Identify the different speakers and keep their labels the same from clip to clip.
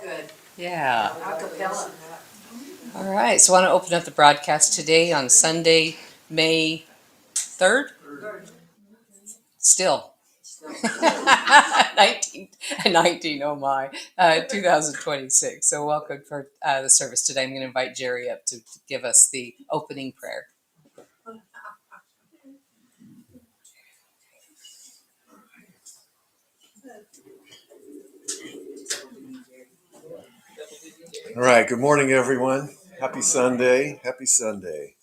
Speaker 1: Good.
Speaker 2: Yeah.
Speaker 1: Acapella.
Speaker 2: All right. So I want to open up the broadcast today on Sunday, May 3rd. Still. 19, oh my, 2026. So welcome for the service today. I'm going to invite Jerry up to give us the opening prayer.
Speaker 3: All right. Good morning, everyone. Happy Sunday. Happy Sunday.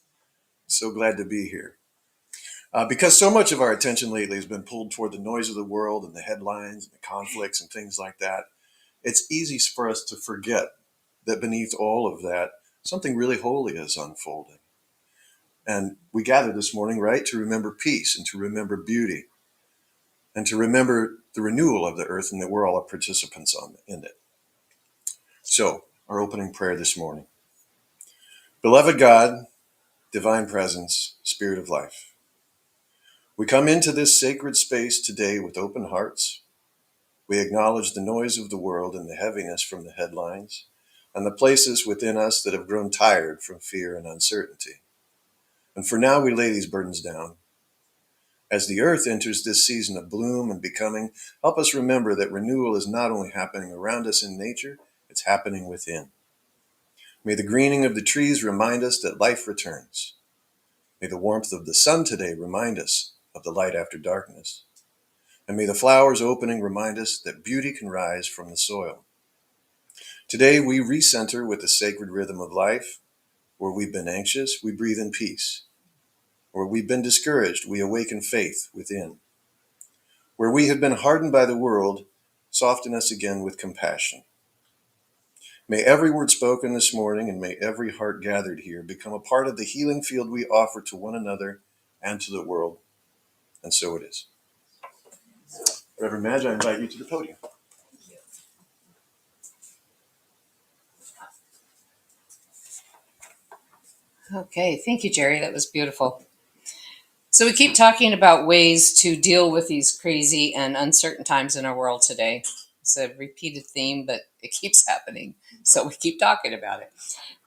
Speaker 3: So glad to be here. Because so much of our attention lately has been pulled toward the noise of the world and the headlines and the conflicts and things like that, it's easy for us to forget that beneath all of that, something really holy is unfolding. And we gather this morning, right, to remember peace and to remember beauty and to remember the renewal of the earth and that we're all participants in it. So, our opening prayer this morning. Beloved God, divine presence, spirit of life, we come into this sacred space today with open hearts. We acknowledge the noise of the world and the heaviness from the headlines and the places within us that have grown tired from fear and uncertainty. And for now, we lay these burdens down. As the earth enters this season of bloom and becoming, help us remember that renewal is not only happening around us in nature, it's happening within. May the greening of the trees remind us that life returns. May the warmth of the sun today remind us of the light after darkness. And may the flowers opening remind us that beauty can rise from the soil. Today we recenter with the sacred rhythm of life. Where we've been anxious, we breathe in peace. Where we've been discouraged, we awaken faith within. Where we have been hardened by the world, soften us again with compassion. May every word spoken this morning and may every heart gathered here become a part of the healing field we offer to one another and to the world. And so it is. Reverend Madge, I invite you to the podium.
Speaker 2: Okay. Thank you, Jerry. That was beautiful. So we keep talking about ways to deal with these crazy and uncertain times in our world today. It's a repeated theme, but it keeps happening. So we keep talking about it.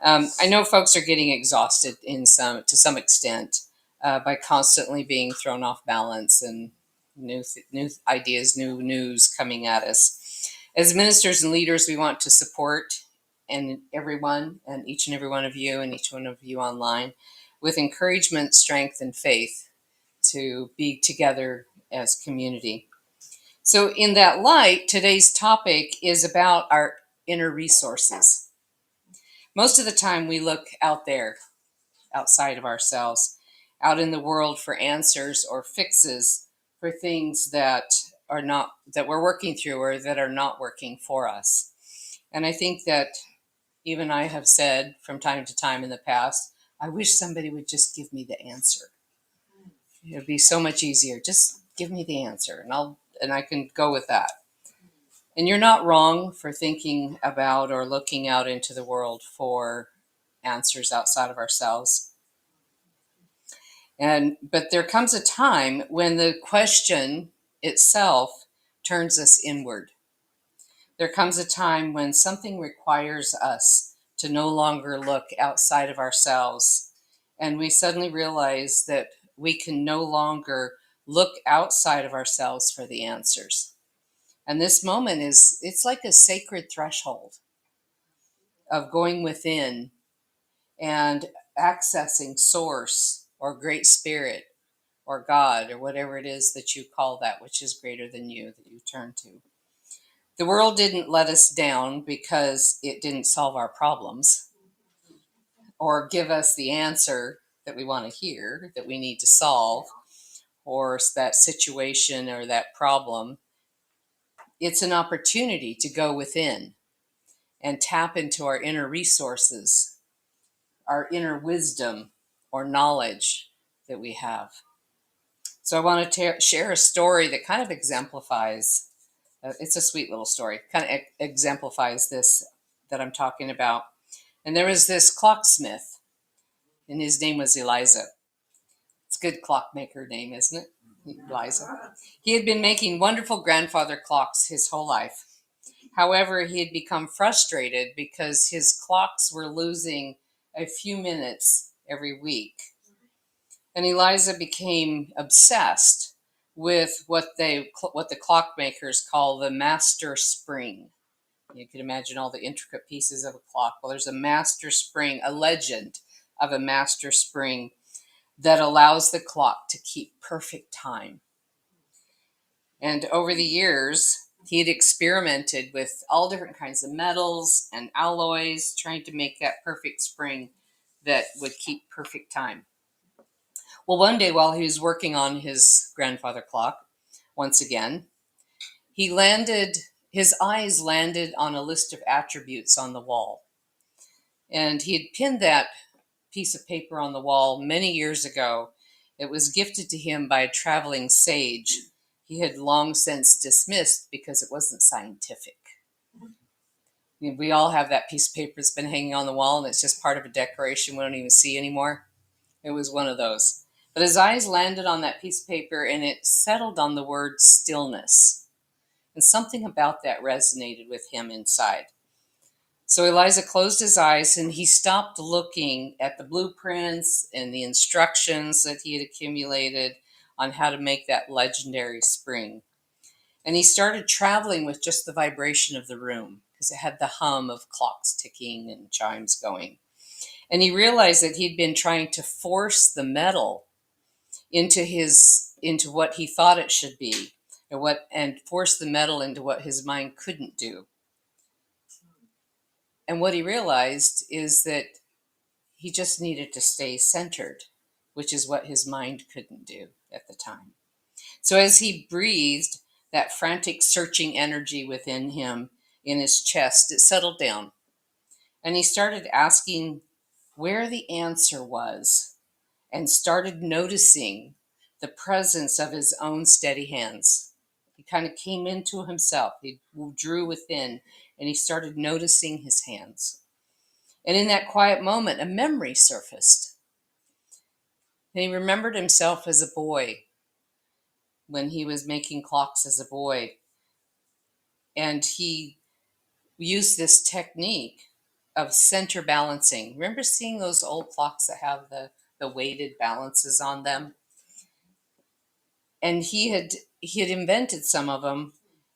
Speaker 2: I know folks are getting exhausted to some extent by constantly being thrown off balance and new ideas, new news coming at us. As ministers and leaders, we want to support everyone and each and every one of you and each one of you online with encouragement, strength, and faith to be together as community. So in that light, today's topic is about our inner resources. Most of the time we look out there, outside of ourselves, out in the world for answers or fixes for things that are not, that we're working through or that are not working for us. And I think that even I have said from time to time in the past, I wish somebody would just give me the answer. It would be so much easier. Just give me the answer and I can go with that. And you're not wrong for thinking about or looking out into the world for answers outside of ourselves. But there comes a time when the question itself turns us inward. There comes a time when something requires us to no longer look outside of ourselves, and we suddenly realize that we can no longer look outside of ourselves for the answers. And this moment it's like a sacred threshold of going within and accessing source or great spirit or God or whatever it is that you call that which is greater than you that you turn to. The world didn't let us down because it didn't solve our problems or give us the answer that we want to hear, that we need to solve, or that situation or that problem. It's an opportunity to go within and tap into our inner resources, our inner wisdom or knowledge that we have. So I want to share a story that kind of exemplifies, it's a sweet little story, kind of exemplifies this that I'm talking about. And there was this clocksmith, and his name was Eliza. It's a good clockmaker name, isn't it? Eliza. He had been making wonderful grandfather clocks his whole life. However, he had become frustrated because his clocks were losing a few minutes every week. And Eliza became obsessed with what the clockmakers call the master spring. You can imagine all the intricate pieces of a clock. Well, there's a master spring, a legend of a master spring that allows the clock to keep perfect time. And over the years, he had experimented with all different kinds of metals and alloys, trying to make that perfect spring that would keep perfect time. Well, one day while he was working on his grandfather clock, once again, his eyes landed on a list of attributes on the wall. And he had pinned that piece of paper on the wall many years ago. It was gifted to him by a traveling sage he had long since dismissed because it wasn't scientific. We all have that piece of paper that's been hanging on the wall and it's just part of a decoration we don't even see anymore. It was one of those. But his eyes landed on that piece of paper and it settled on the word stillness. And something about that resonated with him inside. So Eliza closed his eyes and he stopped looking at the blueprints and the instructions that he had accumulated on how to make that legendary spring. And he started traveling with just the vibration of the room because it had the hum of clocks ticking and chimes going. And he realized that he'd been trying to force the metal into what he thought it should be, and force the metal into what his mind couldn't do. And what he realized is that he just needed to stay centered, which is what his mind couldn't do at the time. So as he breathed, that frantic searching energy within him in his chest, it settled down. And he started asking where the answer was and started noticing the presence of his own steady hands. He kind of came into himself. He drew within and he started noticing his hands. And in that quiet moment, a memory surfaced. And he remembered himself as a boy when he was making clocks as a boy. And he used this technique of center balancing. Remember seeing those old clocks that have the weighted balances on them? And he had invented some of them,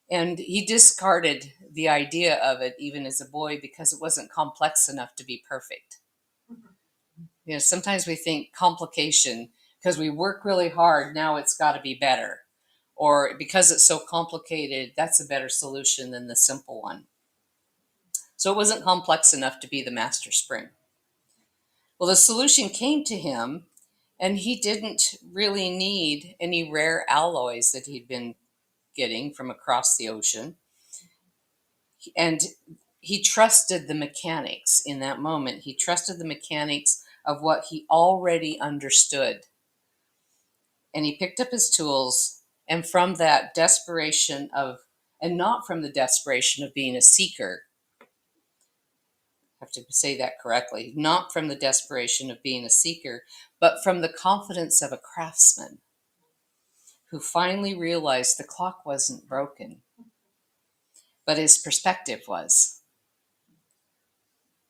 Speaker 2: and he discarded the idea of it even as a boy because it wasn't complex enough to be perfect. Sometimes we think complication, because we work really hard, now it's got to be better. Or because it's so complicated, that's a better solution than the simple one. So it wasn't complex enough to be the master spring. Well, the solution came to him, and he didn't really need any rare alloys that he'd been getting from across the ocean. And he trusted the mechanics in that moment. He trusted the mechanics of what he already understood. And he picked up his tools, and from that desperation and not from the desperation of being a seeker, I have to say that correctly, not from the desperation of being a seeker, but from the confidence of a craftsman who finally realized the clock wasn't broken, but his perspective was.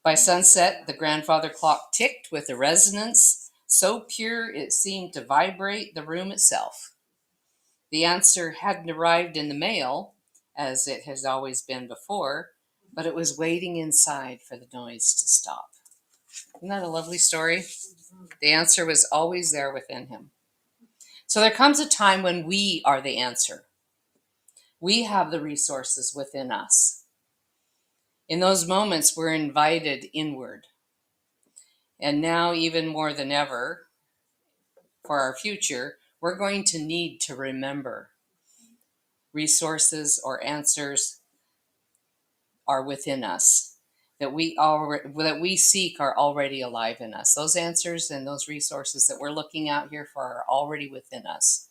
Speaker 2: By sunset, the grandfather clock ticked with a resonance so pure it seemed to vibrate the room itself. The answer hadn't arrived in the mail, as it has always been before, but it was waiting inside for the noise to stop. Isn't that a lovely story? The answer was always there within him. So there comes a time when we are the answer. We have the resources within us. In those moments, we're invited inward. And now, even more than ever, for our future, we're going to need to remember resources or answers are within us, that we seek are already alive in us. Those answers and those resources that we're looking out here for are already within us.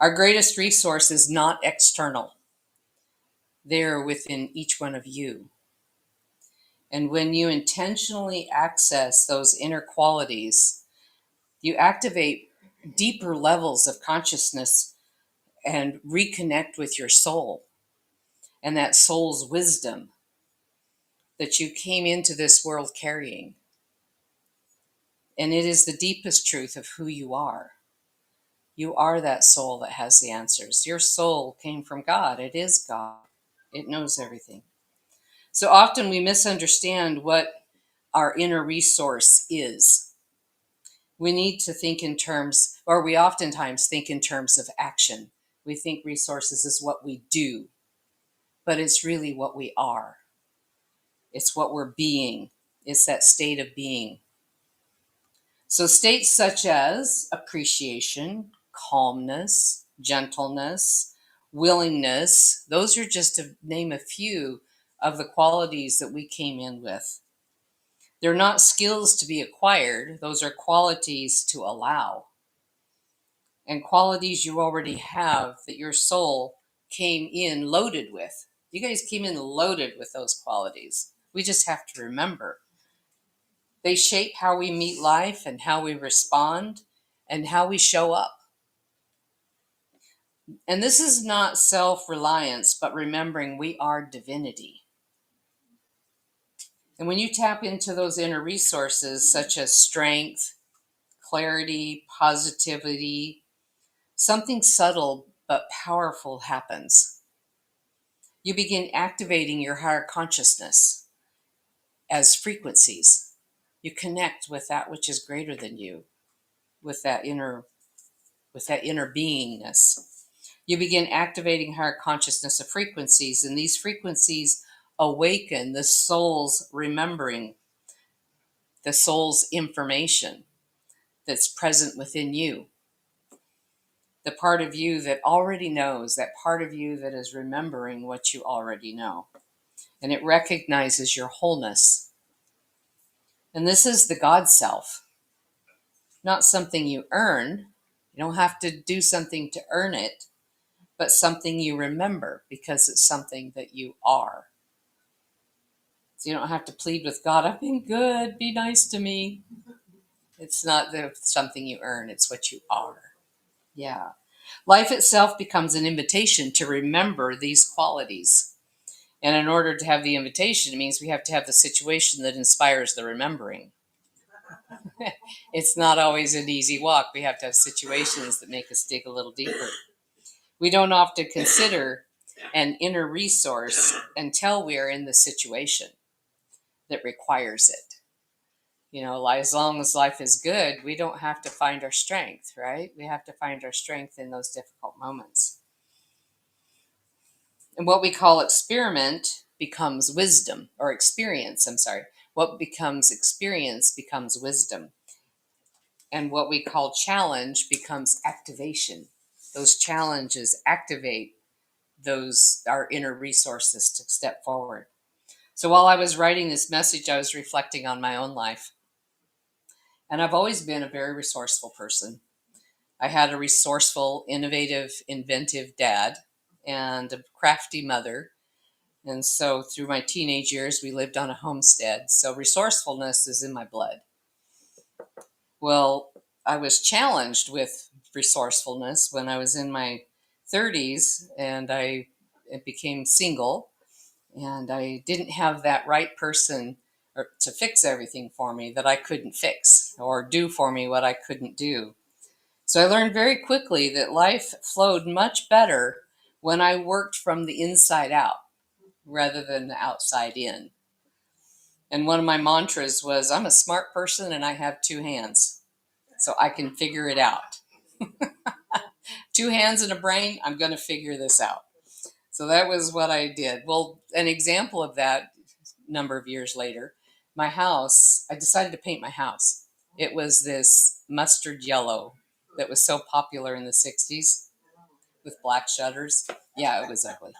Speaker 2: Our greatest resource is not external. They're within each one of you. And when you intentionally access those inner qualities, you activate deeper levels of consciousness and reconnect with your soul. and that soul's wisdom that you came into this world carrying. And it is the deepest truth of who you are. You are that soul that has the answers. Your soul came from God. It is God. It knows everything. So often we misunderstand what our inner resource is. We need to think in terms, or we oftentimes think in terms of action. We think resources is what we do, but it's really what we are. It's what we're being. It's that state of being. So states such as appreciation, calmness, gentleness, willingness, those are just to name a few of the qualities that we came in with. They're not skills to be acquired. Those are qualities to allow. And qualities you already have that your soul came in loaded with. You guys came in loaded with those qualities. We just have to remember. They shape how we meet life and how we respond and how we show up. And this is not self-reliance, but remembering we are divinity. And when you tap into those inner resources, such as strength, clarity, positivity, something subtle but powerful happens. You begin activating your higher consciousness as frequencies. You connect with that which is greater than you, with that inner beingness. You begin activating higher consciousness of frequencies, and these frequencies awaken the soul's remembering, the soul's information that's present within you. The part of you that already knows, that part of you that is remembering what you already know. And it recognizes your wholeness. And this is the God self, not something you earn. You don't have to do something to earn it, but something you remember because it's something that you are. So you don't have to plead with God, I've been good, be nice to me. It's not something you earn, it's what you are. Yeah. Life itself becomes an invitation to remember these qualities. And in order to have the invitation, it means we have to have the situation that inspires the remembering. It's not always an easy walk. We have to have situations that make us dig a little deeper. We don't often consider an inner resource until we are in the situation that requires it. You know, as long as life is good, we don't have to find our strength, right? We have to find our strength in those difficult moments. And what we call experiment becomes wisdom, or experience, I'm sorry. What becomes experience becomes wisdom. And what we call challenge becomes activation. Those challenges activate our inner resources to step forward. So while I was writing this message, I was reflecting on my own life. And I've always been a very resourceful person. I had a resourceful, innovative, inventive dad and a crafty mother. And so through my teenage years, we lived on a homestead. So resourcefulness is in my blood. Well, I was challenged with resourcefulness when I was in my 30s and I became single, and I didn't have that right person to fix everything for me that I couldn't fix, or do for me what I couldn't do. So I learned very quickly that life flowed much better when I worked from the inside out rather than the outside in. And one of my mantras was, I'm a smart person and I have two hands, so I can figure it out. Two hands and a brain, I'm going to figure this out. So that was what I did. Well, an example of that, a number of years later, my house, I decided to paint my house. It was this mustard yellow that was so popular in the 60s with black shutters. Yeah, it was ugly.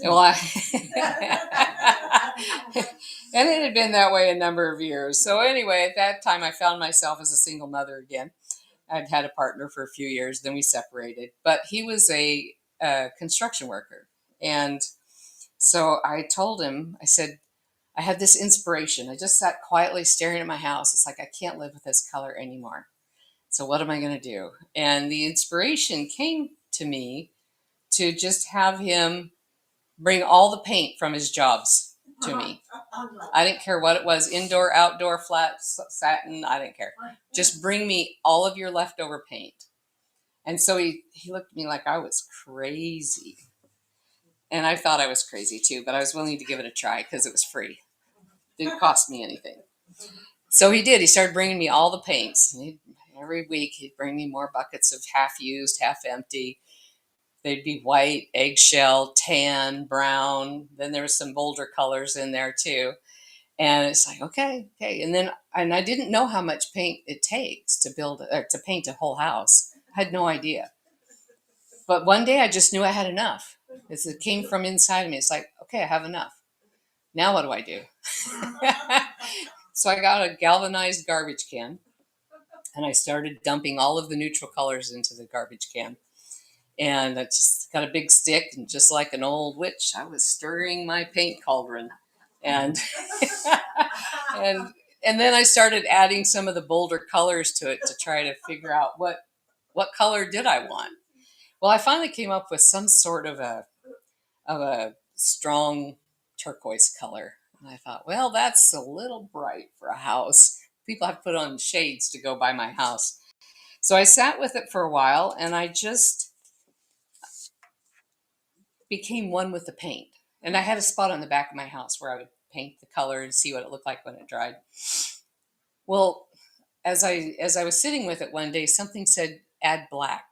Speaker 2: Well, and it had been that way a number of years. So anyway, at that time, I found myself as a single mother again. I'd had a partner for a few years, then we separated. But he was a construction worker. And so I told him, I said, I had this inspiration. I just sat quietly staring at my house. It's like, I can't live with this color anymore. So what am I going to do? And the inspiration came to me to just have him bring all the paint from his jobs to me. I didn't care what it was, indoor, outdoor, flat, satin, I didn't care. Just bring me all of your leftover paint. And so he looked at me like I was crazy. And I thought I was crazy too, but I was willing to give it a try because it was free. It didn't cost me anything. So he did. He started bringing me all the paints. Every week he'd bring me more buckets of half used, half empty. They'd be white, eggshell, tan, brown. Then there was some bolder colors in there too. And it's like, okay. And I didn't know how much paint it takes to to paint a whole house. I had no idea. But one day I just knew I had enough. It came from inside of me. It's like, okay, I have enough. Now what do I do? So I got a galvanized garbage can and I started dumping all of the neutral colors into the garbage can. And I just got a big stick, and just like an old witch, I was stirring my paint cauldron. And and and then I started adding some of the bolder colors to it to try to figure out what color did I want. Well, I finally came up with some sort of a strong turquoise color. And I thought, well, that's a little bright for a house. People have to put on shades to go by my house. So I sat with it for a while and I just became one with the paint. And I had a spot on the back of my house where I would paint the color and see what it looked like when it dried. Well, as I was sitting with it one day, something said add black.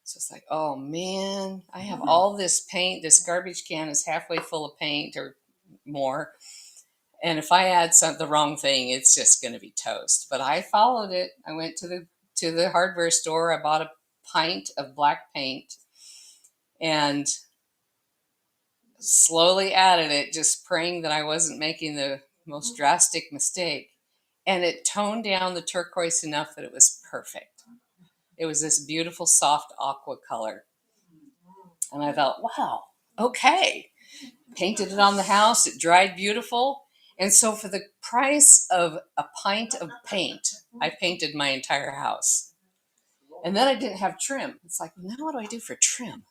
Speaker 2: So it's like, oh man, I have all this paint. This garbage can is halfway full of paint or more. And if I add the wrong thing, it's just going to be toast. But I followed it. I went to the hardware store. I bought a pint of black paint and slowly added it, just praying that I wasn't making the most drastic mistake. And it toned down the turquoise enough that it was perfect. It was this beautiful, soft aqua color. And I thought, wow, okay. Painted it on the house. It dried beautiful. And so for the price of a pint of paint, I painted my entire house. And then I didn't have trim. It's like, now what do I do for trim?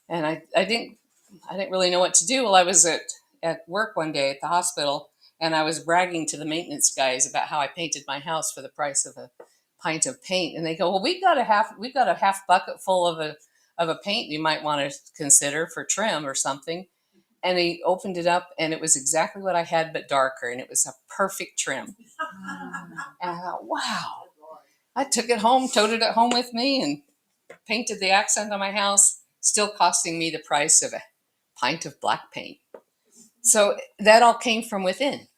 Speaker 2: And I didn't really know what to do. Well, I was at work one day at the hospital, and I was bragging to the maintenance guys about how I painted my house for the price of a pint of paint. And they go, well, we've got a half bucket full of a paint you might want to consider for trim or something. And he opened it up, and it was exactly what I had, but darker, and it was a perfect trim. And I thought, wow. I took it home, toted it home with me, and painted the accent on my house, still costing me the price of a pint of black paint. So that all came from within.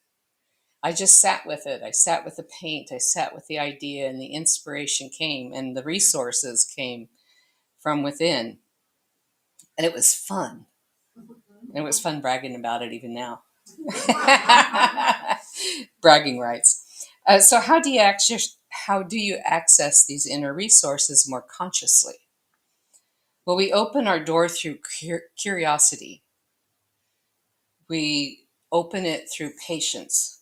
Speaker 2: I just sat with it. I sat with the paint. I sat with the idea, and the inspiration came, and the resources came from within. And it was fun. And it was fun bragging about it even now. Bragging rights. So how do you access these inner resources more consciously? Well, we open our door through curiosity. We open it through patience,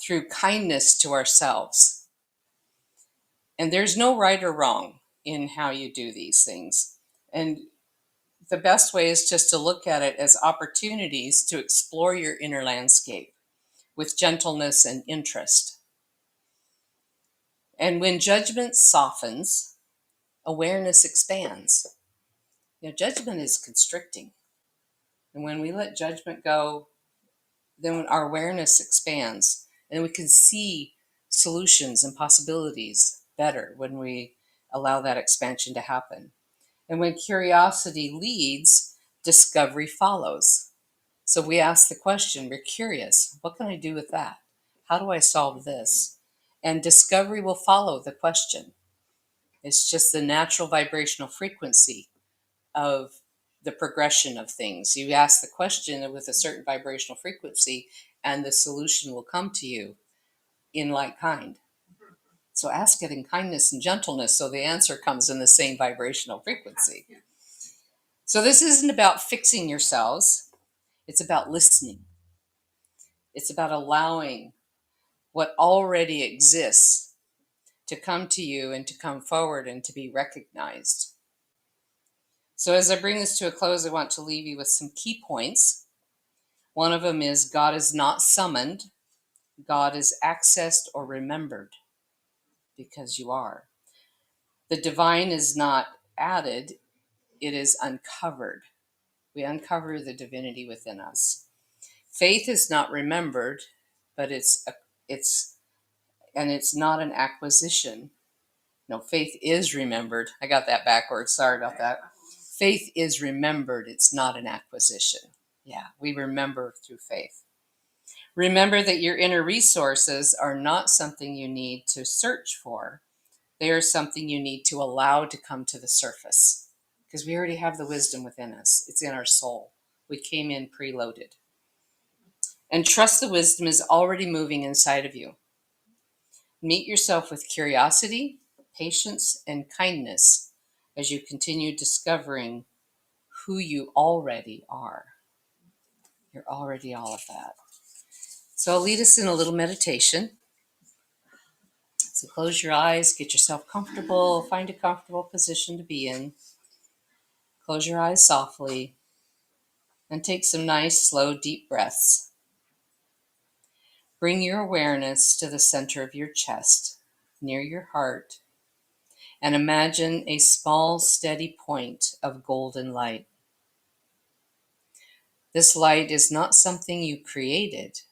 Speaker 2: through kindness to ourselves. And there's no right or wrong in how you do these things. And the best way is just to look at it as opportunities to explore your inner landscape with gentleness and interest. And when judgment softens, awareness expands. Judgment is constricting. And when we let judgment go, then our awareness expands and we can see solutions and possibilities better when we allow that expansion to happen. And when curiosity leads, discovery follows. So we ask the question, we're curious, what can I do with that? How do I solve this? And discovery will follow the question. It's just the natural vibrational frequency of the progression of things. You ask the question with a certain vibrational frequency, and the solution will come to you in like kind. So ask it in kindness and gentleness so the answer comes in the same vibrational frequency. So this isn't about fixing yourselves. It's about listening. It's about allowing what already exists to come to you and to come forward and to be recognized. So as I bring this to a close, I want to leave you with some key points. One of them is God is not summoned. God is accessed or remembered, because you are. The divine is not added, it is uncovered. We uncover the divinity within us. Faith is not remembered, but it's not an acquisition. No, faith is remembered. I got that backwards. Sorry about that. Faith is remembered. It's not an acquisition. Yeah, we remember through faith. Remember that your inner resources are not something you need to search for. They are something you need to allow to come to the surface, because we already have the wisdom within us. It's in our soul. We came in preloaded. And trust the wisdom is already moving inside of you. Meet yourself with curiosity, patience, and kindness as you continue discovering who you already are. You're already all of that. So I'll lead us in a little meditation. So close your eyes, get yourself comfortable, find a comfortable position to be in. Close your eyes softly and take some nice, slow, deep breaths. Bring your awareness to the center of your chest, near your heart, and imagine a small, steady point of golden light. This light is not something you created.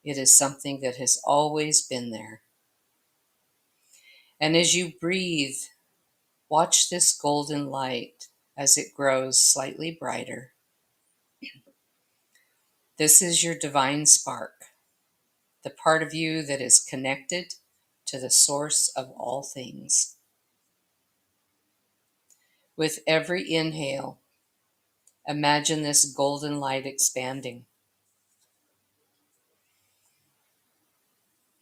Speaker 2: It is something that has always been there. And as you breathe, watch this golden light as it grows slightly brighter. This is your divine spark, the part of you that is connected to the source of all things. With every inhale, imagine this golden light expanding.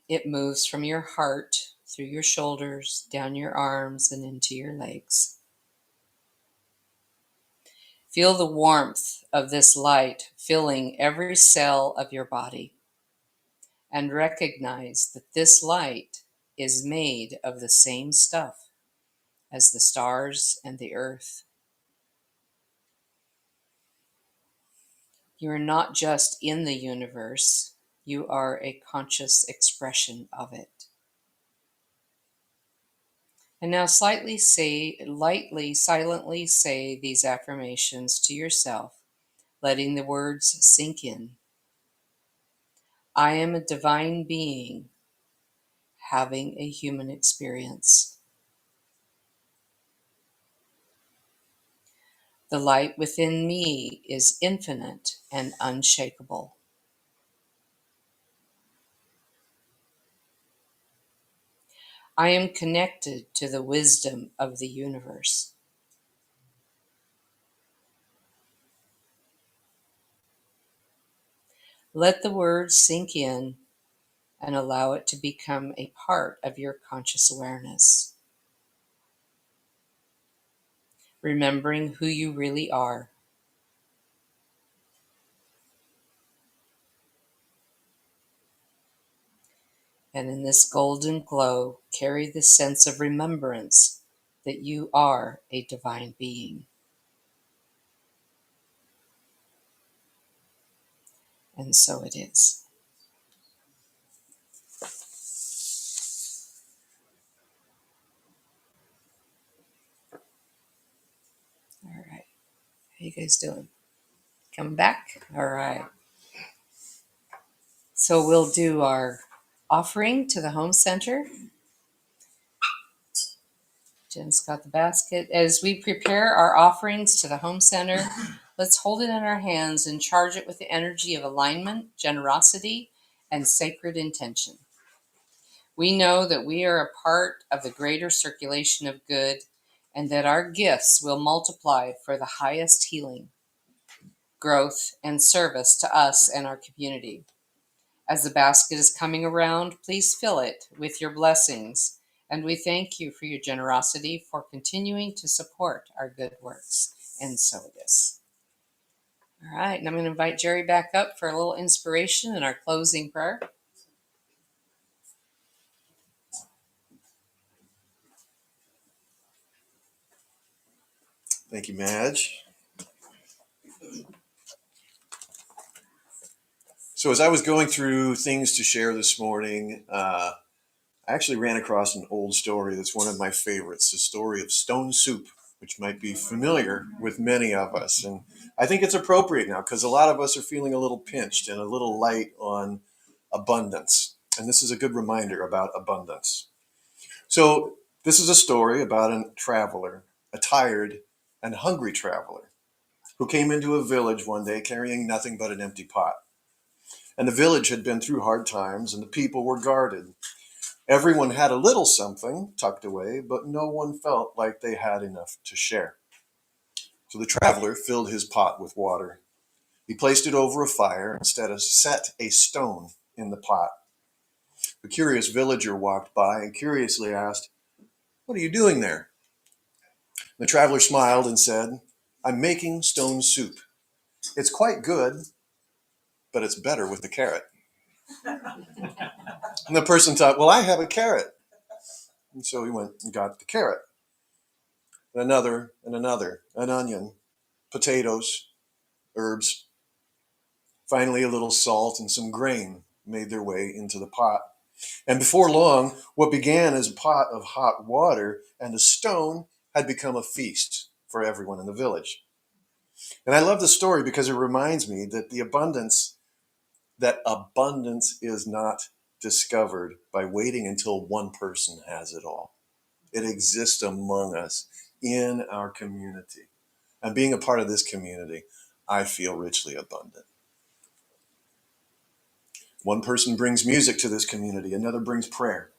Speaker 2: It moves from your heart, through your shoulders, down your arms, and into your legs. Feel the warmth of this light filling every cell of your body, and recognize that this light is made of the same stuff as the stars and the earth. You are not just in the universe, you are a conscious expression of it. And now lightly, silently say these affirmations to yourself, letting the words sink in. I am a divine being having a human experience. The light within me is infinite and unshakable. I am connected to the wisdom of the universe. Let the words sink in and allow it to become a part of your conscious awareness. Remembering who you really are. And in this golden glow, carry the sense of remembrance that you are a divine being. And so it is. All right. How you guys doing? Coming back? All right. So we'll do our offering to the home center. Jen's got the basket. As we prepare our offerings to the home center, let's hold it in our hands and charge it with the energy of alignment, generosity, and sacred intention. We know that we are a part of the greater circulation of good, and that our gifts will multiply for the highest healing, growth, and service to us and our community. As the basket is coming around, please fill it with your blessings, and we thank you for your generosity for continuing to support our good works. And so it is. All right, and I'm going to invite Jerry back up for a little inspiration and our closing prayer.
Speaker 3: Thank you, Madge. So as I was going through things to share this morning, I actually ran across an old story that's one of my favorites, the story of stone soup, which might be familiar with many of us. And I think it's appropriate now because a lot of us are feeling a little pinched and a little light on abundance. And this is a good reminder about abundance. So this is a story about a traveler, a tired and hungry traveler, who came into a village one day carrying nothing but an empty pot. And the village had been through hard times, and the people were guarded. Everyone had a little something tucked away, but no one felt like they had enough to share. So the traveler filled his pot with water. He placed it over a fire instead of set a stone in the pot. A curious villager walked by and curiously asked, "What are you doing there?" The traveler smiled and said, "I'm making stone soup. It's quite good, but it's better with the carrot." And the person thought, "Well, I have a carrot." And so he went and got the carrot. And another, an onion, potatoes, herbs. Finally, a little salt and some grain made their way into the pot. And before long, what began as a pot of hot water and a stone had become a feast for everyone in the village. And I love the story because it reminds me that abundance is not discovered by waiting until one person has it all. It exists among us in our community. And being a part of this community, I feel richly abundant. One person brings music to this community, another brings prayer.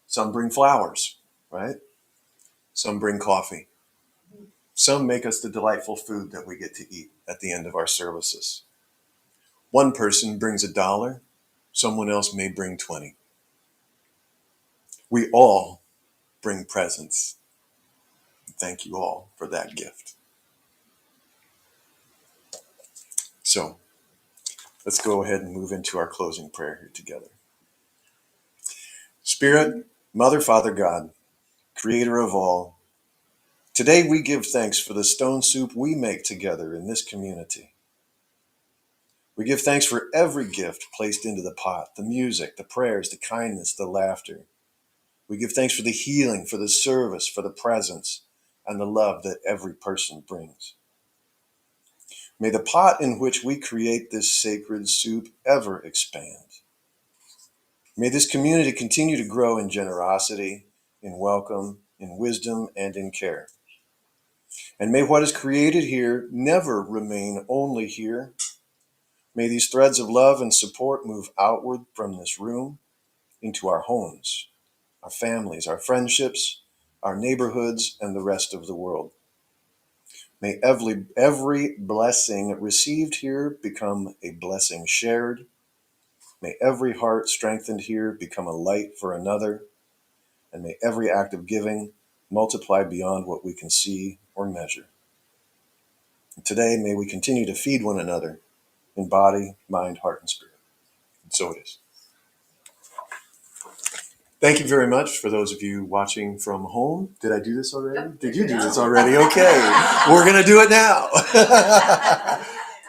Speaker 3: Some bring flowers, right? Some bring coffee. Some make us the delightful food that we get to eat at the end of our services. One person brings $1, someone else may bring 20. We all bring presents. Thank you all for that gift. So let's go ahead and move into our closing prayer here together. Spirit, Mother, Father, God, Creator of all, today we give thanks for the stone soup we make together in this community. We give thanks for every gift placed into the pot, the music, the prayers, the kindness, the laughter. We give thanks for the healing, for the service, for the presence, and the love that every person brings. May the pot in which we create this sacred soup ever expand. May this community continue to grow in generosity, in welcome, in wisdom, and in care. And may what is created here never remain only here. May these threads of love and support move outward from this room into our homes, our families, our friendships, our neighborhoods, and the rest of the world. May every blessing received here become a blessing shared. May every heart strengthened here become a light for another. And may every act of giving multiply beyond what we can see or measure. And today, may we continue to feed one another in body, mind, heart, and spirit. And so it is. Thank you very much for those of you watching from home. Did I do this already?
Speaker 1: Yep.
Speaker 3: Did you do this already? Okay, we're going to do it now.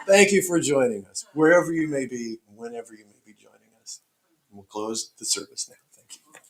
Speaker 3: Thank you for joining us, wherever you may be, whenever you may be joining us. We'll close the service now. Thank you.